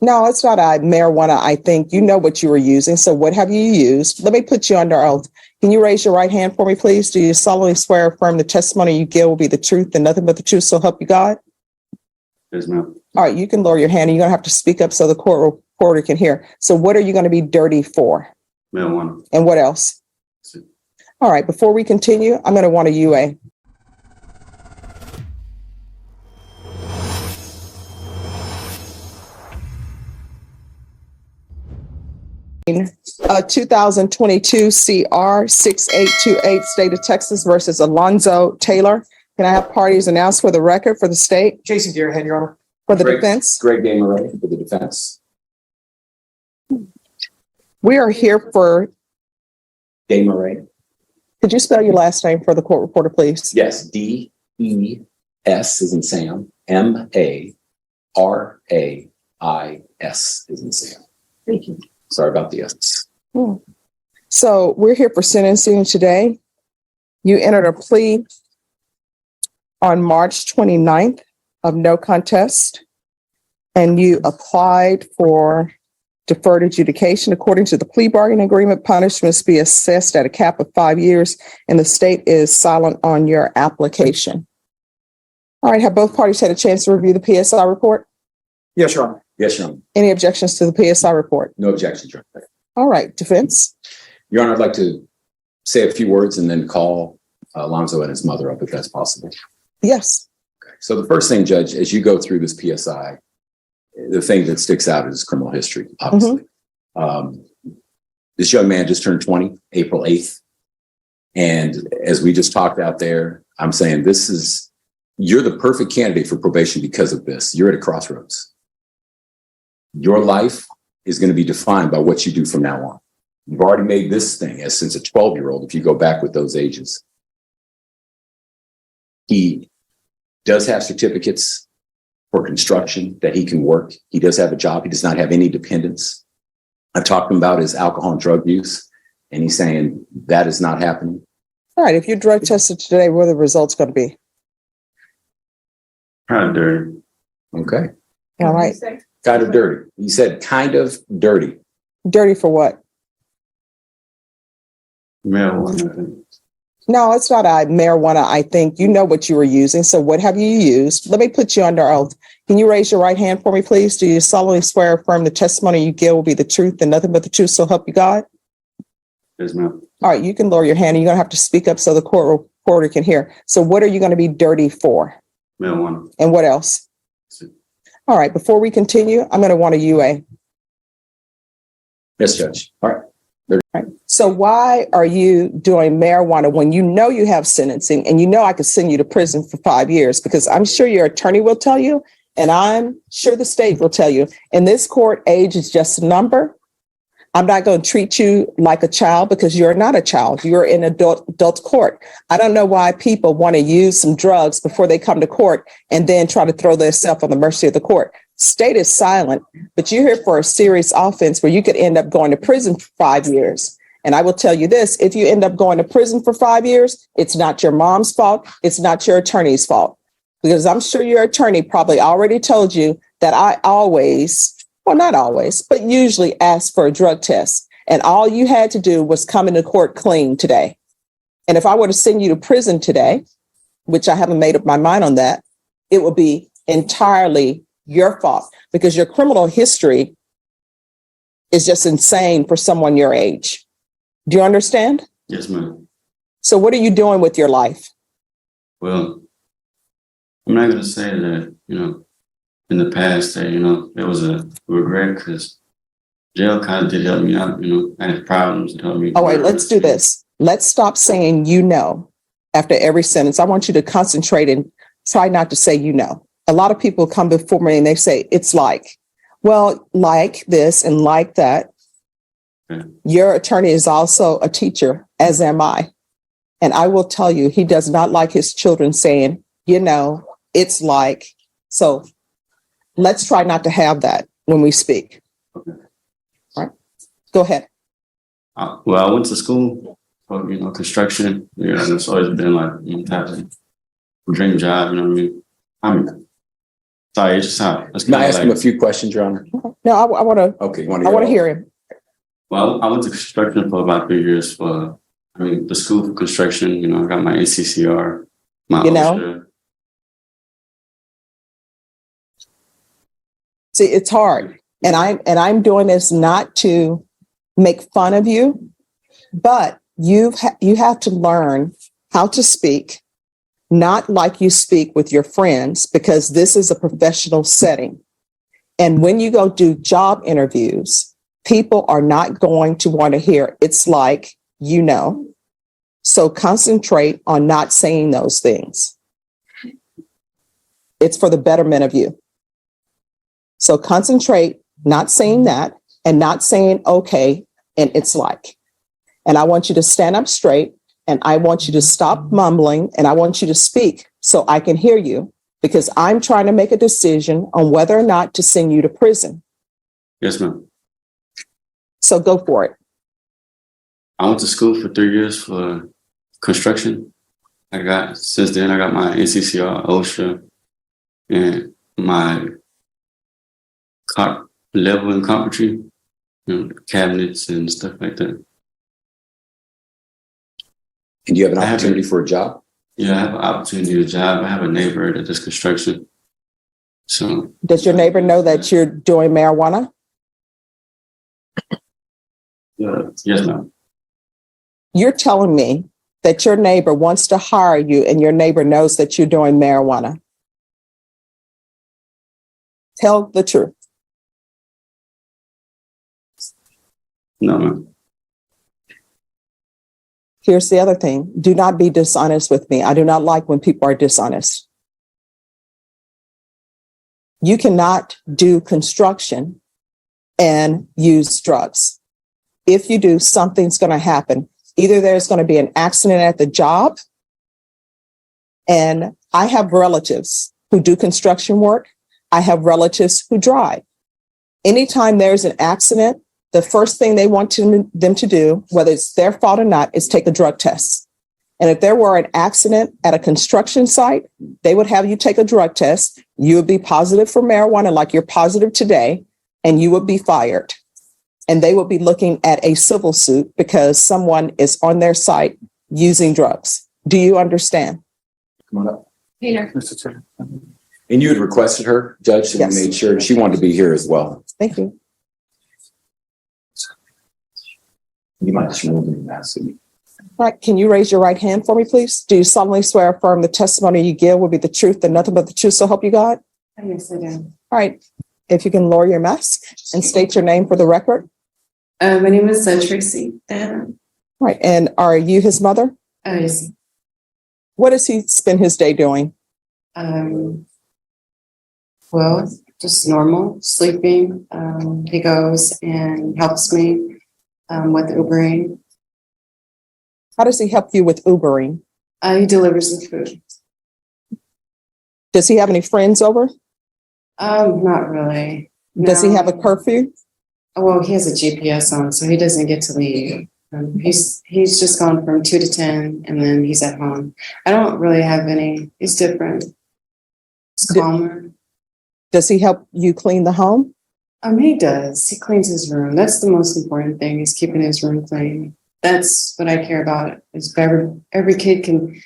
No, it's not marijuana. I think you know what you were using. So what have you used? Let me put you under oath. Can you raise your right hand for me, please? Do you solemnly swear or affirm the testimony you give will be the truth and nothing but the truth, so help you God? Yes, ma'am. All right, you can lower your hand and you're going to have to speak up so the court reporter can hear. So what are you going to be dirty for? Marijuana. And what else? All right, before we continue, I'm going to want a UA. 2022 CR 6828, State of Texas versus Alonzo Taylor. Can I have parties announced for the record for the state? Jason Deerhead, Your Honor. For the defense? Greg Gameray for the defense. We are here for, Gameray. could you spell your last name for the court reporter, please? Yes, DES is in Sam, MARAIS is in Sam. Thank you. Sorry about the S. So we're here for sentencing today. You entered a plea on March 29th of no contest, and you applied for deferred adjudication. According to the plea bargaining agreement, punishments be assessed at a cap of 5 years, and the state is silent on your application. All right, have both parties had a chance to review the PSI report? Yes, Your Honor. Yes, Your Honor. Any objections to the PSI report? No objections, Your Honor. All right, defense. Your Honor, I'd like to say a few words and then call Alonzo and his mother up if that's possible. Yes. Okay. So the first thing, Judge, as you go through this PSI, the thing that sticks out is criminal history, obviously. This young man just turned 20, April 8th. And as we just talked out there, I'm saying you're the perfect candidate for probation because of this. You're at a crossroads. Your life is going to be defined by what you do from now on. You've already made this thing as since a 12-year-old, if you go back with those ages. He does have certificates for construction that he can work. He does have a job. He does not have any dependents. I've talked to him about his alcohol and drug use, and he's saying that is not happening. All right, if you drug tested today, what are the results going to be? Kind of dirty. Okay. All right. Kind of dirty. He said kind of dirty. Dirty for what? Marijuana, I think. No, it's not marijuana. I think you know what you were using. So what have you used? Let me put you under oath. Can you raise your right hand for me, please? Do you solemnly swear or affirm the testimony you give will be the truth and nothing but the truth, so help you God? Yes, ma'am. All right, you can lower your hand and you're going to have to speak up so the court reporter can hear. So what are you going to be dirty for? Marijuana. And what else? All right, before we continue, I'm going to want a UA. Yes, Judge. All right. Right. So why are you doing marijuana when you know you have sentencing and you know I could send you to prison for 5 years? Because I'm sure your attorney will tell you, and I'm sure the state will tell you, in this court, age is just a number. I'm not going to treat you like a child because you're not a child. You're in adult court. I don't know why people want to use some drugs before they come to court and then try to throw themselves on the mercy of the court. State is silent, but you're here for a serious offense where you could end up going to prison for 5 years. And I will tell you this, if you end up going to prison for 5 years, it's not your mom's fault. It's not your attorney's fault, because I'm sure your attorney probably already told you that I always, well, not always, but usually ask for a drug test. And all you had to do was come into court clean today. And if I were to send you to prison today, which I haven't made up my mind on that, it would be entirely your fault, because your criminal history is just insane for someone your age. Do you understand? Yes, ma'am. So what are you doing with your life? Well, I'm not going to say that, in the past that, there was a regret, because jail kind of did help me out, I had problems to help me. Oh, wait, let's do this. Let's stop saying after every sentence. I want you to concentrate and try not to say A lot of people come before me and they say, it's like this and like that. Okay. Your attorney is also a teacher, as am I. And I will tell you, he does not like his children saying, it's like. So let's try not to have that when we speak. Okay. All right. Go ahead. Well, I went to school for, construction. It's always been like, type of dream job, I mean, Sorry, it's just how. It's Can I kinda ask him a like, few questions, Your Honor? No, I want to, Okay. You I want to hear him. well, I went to construction for about 3 years the school for construction, I got my ACCR, my You know? OSHA. See, it's hard. And I'm doing this not to make fun of you, but you have to learn how to speak, not like you speak with your friends, because this is a professional setting. And when you go do job interviews, people are not going to want to hear, it's like, So concentrate on not saying those things. It's for the betterment of you. So concentrate, not saying that, and not saying, okay, and it's like. And I want you to stand up straight, and I want you to stop mumbling, and I want you to speak so I can hear you, because I'm trying to make a decision on whether or not to send you to prison. Yes, ma'am. So go for it. I went to school for 3 years for construction. Since then, I got my ACCR, OSHA, and my level in carpentry, cabinets and stuff like that. And you have an I haven't- opportunity for a job? Yeah, I have an opportunity to job. I have a neighbor that does construction. So Does your neighbor know that you're doing marijuana? yes, ma'am. You're telling me that your neighbor wants to hire you and your neighbor knows that you're doing marijuana. Tell the truth. No, ma'am. Here's the other thing. Do not be dishonest with me. I do not like when people are dishonest. You cannot do construction and use drugs. If you do, something's going to happen. Either there's going to be an accident at the job, and I have relatives who do construction work. I have relatives who drive. Anytime there's an accident, the first thing they want them to do, whether it's their fault or not, is take a drug test. And if there were an accident at a construction site, they would have you take a drug test. You would be positive for marijuana like you're positive today, and you would be fired. And they would be looking at a civil suit because someone is on their site using drugs. Do you understand? Come on up. Peter. Mr. Chair. And you had requested her, Judge, and Yes. you made sure she wanted to be here as well. Thank you. You might just remove your mask. All right, can you raise your right hand for me, please? Do you solemnly swear or affirm the testimony you give will be the truth and nothing but the truth, so help you God? Yes, I do. All right, if you can lower your mask and state your name for the record. My name is Tracy. All right, and are you his mother? Yes. What does he spend his day doing? Well, just normal, sleeping. He goes and helps me with Ubering. How does he help you with Ubering? He delivers the food. Does he have any friends over? Not really. Does he No. have a curfew? Well, he has a GPS on, so he doesn't get to leave. He's just gone from 2 to 10, and then he's at home. I don't really have any. He's different. It's calmer. Does he help you clean the home? He does. He cleans his room. That's the most important thing, is keeping his room clean. That's what I care about. Is every kid can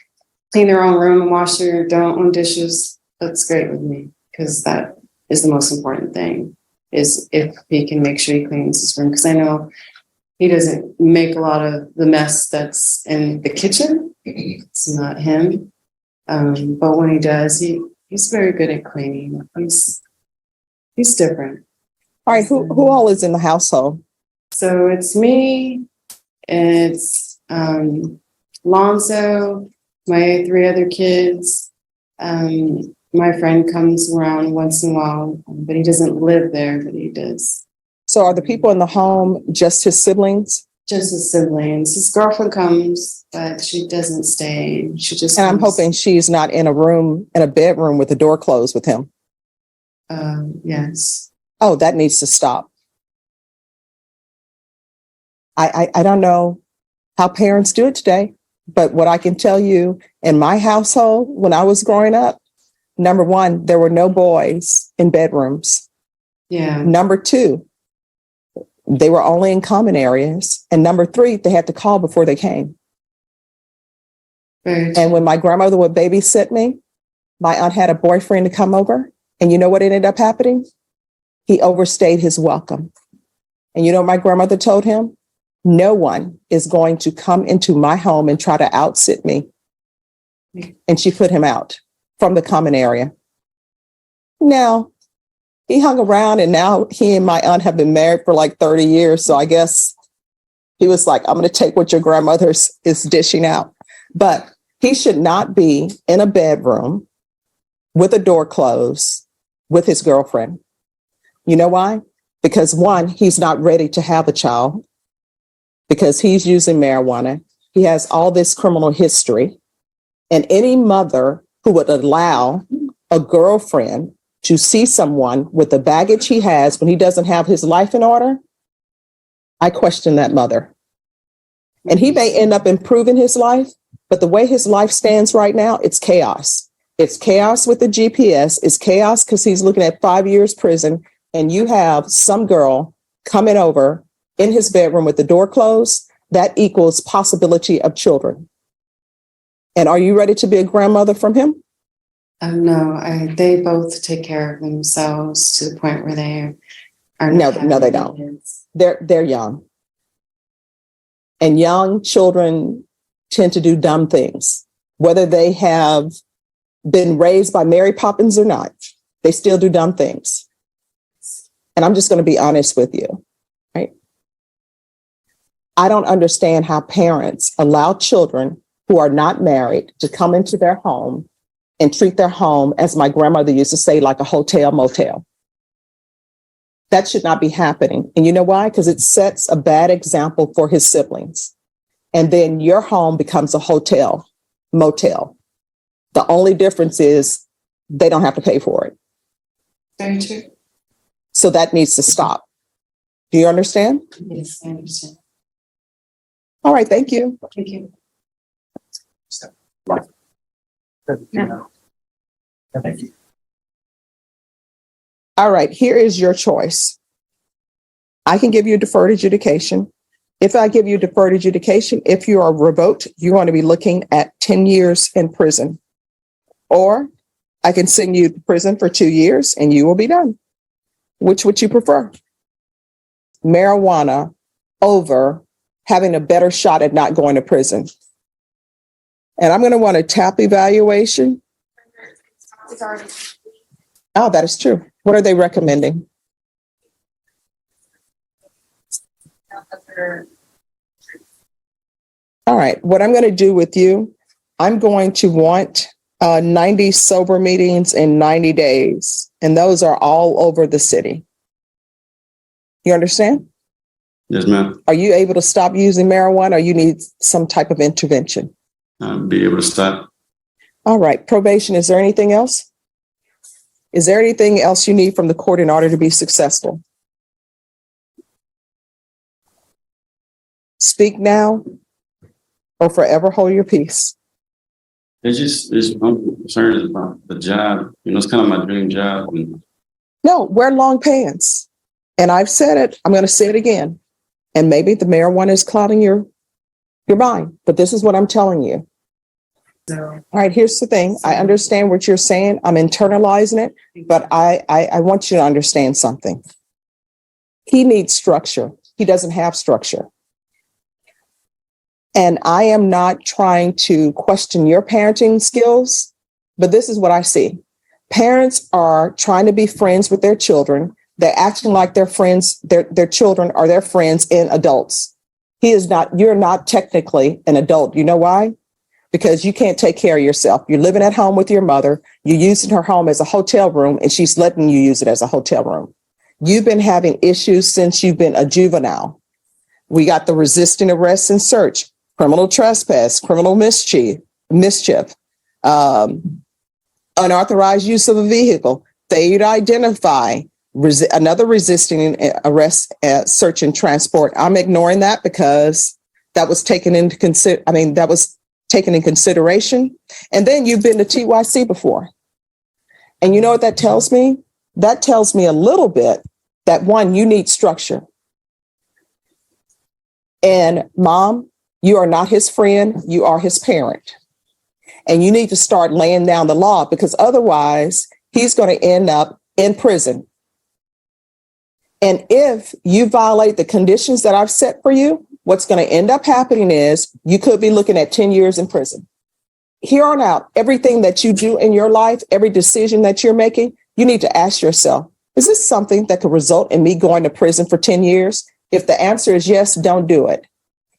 clean their own room and wash their own dishes. That's great with me, because that is the most important thing. Is if he can make sure he cleans his room, because I know he doesn't make a lot of the mess that's in the kitchen. It's not him. But when he does, he's very good at cleaning. He's different. All right, who all is in the household? So it's me, it's Lonzo, my 3 other kids. My friend comes around once in a while, but he doesn't live there, but he does. So are the people in the home just his siblings? Just his siblings. His girlfriend comes, but she doesn't stay. She just And I'm comes. hoping she's not in a bedroom with the door closed with him. Yes. Oh, that needs to stop. I don't know how parents do it today, but what I can tell you, in my household, when I was growing up, Number one, there were no boys in bedrooms. Yeah. Number two, they were only in common areas. And number three, they had to call before they came. Very And when my grandmother would babysit me, my aunt had a boyfriend to come over. And you know what ended up happening? He overstayed his welcome. And you know what my grandmother told him? No one is going to come into my home and try to outsit me. And she put him out from the common area. Now, he hung around, and now he and my aunt have been married for like 30 years. So I guess he was like, I'm going to take what your grandmother is dishing out. But he should not be in a bedroom with a door closed with his girlfriend. You know why? Because one, he's not ready to have a child because he's using marijuana. He has all this criminal history. And any mother who would allow a girlfriend to see someone with the baggage he has when he doesn't have his life in order, I question that mother. And he may end up improving his life, but the way his life stands right now, it's chaos. It's chaos with the GPS. It's chaos because he's looking at 5 years prison, and you have some girl coming over in his bedroom with the door closed. That equals possibility of children. And are you ready to be a grandmother from him? No, they both take care of themselves to the point where they are. No, they don't. They're young. And young children tend to do dumb things, whether they have been raised by Mary Poppins or not. They still do dumb things. And I'm just going to be honest with you, right? I don't understand how parents allow children who are not married to come into their home and treat their home, as my grandmother used to say, like a hotel motel. That should not be happening. And you know why? Because it sets a bad example for his siblings. And then your home becomes a hotel motel. The only difference is they don't have to pay for it. Very true. So that needs to stop. Do you understand? Yes, I understand. All right. Thank you. Thank you. Thank you. All right. Here is your choice. I can give you deferred adjudication. If I give you deferred adjudication, if you are revoked, you're going to be looking at 10 years in prison. Or I can send you to prison for 2 years and you will be done. Which would you prefer? Marijuana over having a better shot at not going to prison. And I'm going to want a TAP evaluation. Oh, that is true. What are they recommending? All right. What I'm going to do with you, I'm going to want 90 sober meetings in 90 days. And those are all over the city. You understand? Yes, ma'am. Are you able to stop using marijuana, or you need some type of intervention? I'll be able to stop. All right. Probation. Is there anything else? Is there anything else you need from the court in order to be successful? Speak now or forever hold your peace. I'm concerned about the job. You know, it's kind of my dream job. And No, wear long pants. And I've said it. I'm going to say it again. And maybe the marijuana is clouding your mind, but this is what I'm telling you. All right, here's the thing. I understand what you're saying. I'm internalizing it, but I want you to understand something. He needs structure. He doesn't have structure. And I am not trying to question your parenting skills, but this is what I see. Parents are trying to be friends with their children. They're acting like their friends, their children are their friends in adults. You're not technically an adult. You know why? Because you can't take care of yourself. You're living at home with your mother. You're using her home as a hotel room, and she's letting you use it as a hotel room. You've been having issues since you've been a juvenile. We got the resisting arrest and search, criminal trespass, criminal mischief, unauthorized use of a vehicle, failure to identify, another resisting arrest, search and transport. I'm ignoring that because that was taken into taken in consideration. And then you've been to TYC before. And you know what that tells me? That tells me a little bit that one, you need structure. And mom, you are not his friend, you are his parent. And you need to start laying down the law, because otherwise he's going to end up in prison. And if you violate the conditions that I've set for you, what's going to end up happening is you could be looking at 10 years in prison. Here on out, everything that you do in your life, every decision that you're making, you need to ask yourself, is this something that could result in me going to prison for 10 years? If the answer is yes, don't do it.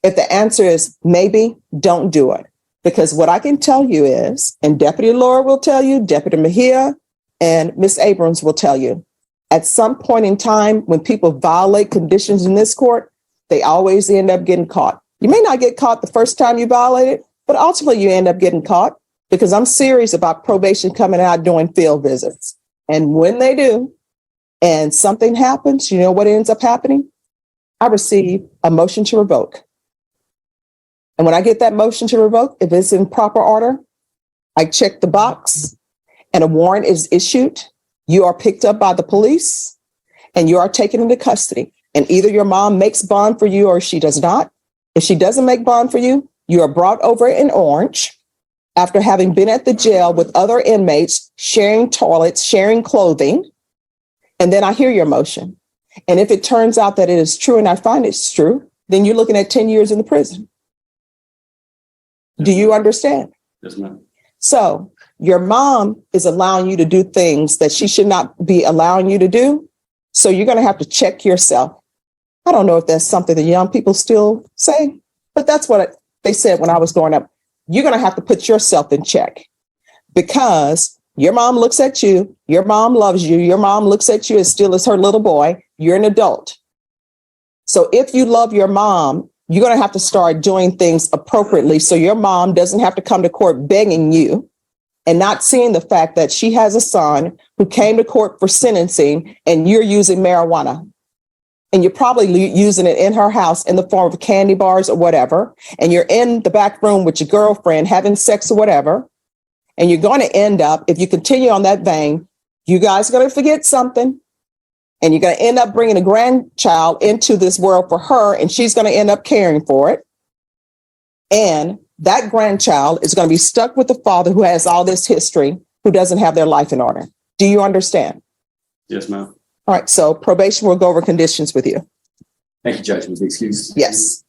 If the answer is maybe, don't do it. Because what I can tell you is, and Deputy Laura will tell you, Deputy Mejia and Miss Abrams will tell you, at some point in time, when people violate conditions in this court, they always end up getting caught. You may not get caught the first time you violate it, but ultimately you end up getting caught, because I'm serious about probation coming out doing field visits. And when they do, and something happens, you know what ends up happening? I receive a motion to revoke. And when I get that motion to revoke, if it's in proper order, I check the box and a warrant is issued. You are picked up by the police and you are taken into custody. And either your mom makes bond for you or she does not. If she doesn't make bond for you, you are brought over in orange after having been at the jail with other inmates, sharing toilets, sharing clothing. And then I hear your motion. And if it turns out that it is true and I find it's true, then you're looking at 10 years in the prison. Do you understand? Yes, ma'am. So your mom is allowing you to do things that she should not be allowing you to do. So you're going to have to check yourself. I don't know if that's something that young people still say, but that's what they said when I was growing up. You're going to have to put yourself in check, because your mom looks at you. Your mom loves you. Your mom looks at you as still as her little boy. You're an adult. So if you love your mom, you're going to have to start doing things appropriately so your mom doesn't have to come to court begging you and not seeing the fact that she has a son who came to court for sentencing and you're using marijuana. And you're probably using it in her house in the form of candy bars or whatever. And you're in the back room with your girlfriend having sex or whatever. And you're going to end up, if you continue on that vein, you guys are going to forget something. And you're going to end up bringing a grandchild into this world for her, and she's going to end up caring for it. And that grandchild is going to be stuck with the father who has all this history, who doesn't have their life in order. Do you understand? Yes, ma'am. All right. So probation will go over conditions with you. Thank you, Judge. With the excuse. Yes.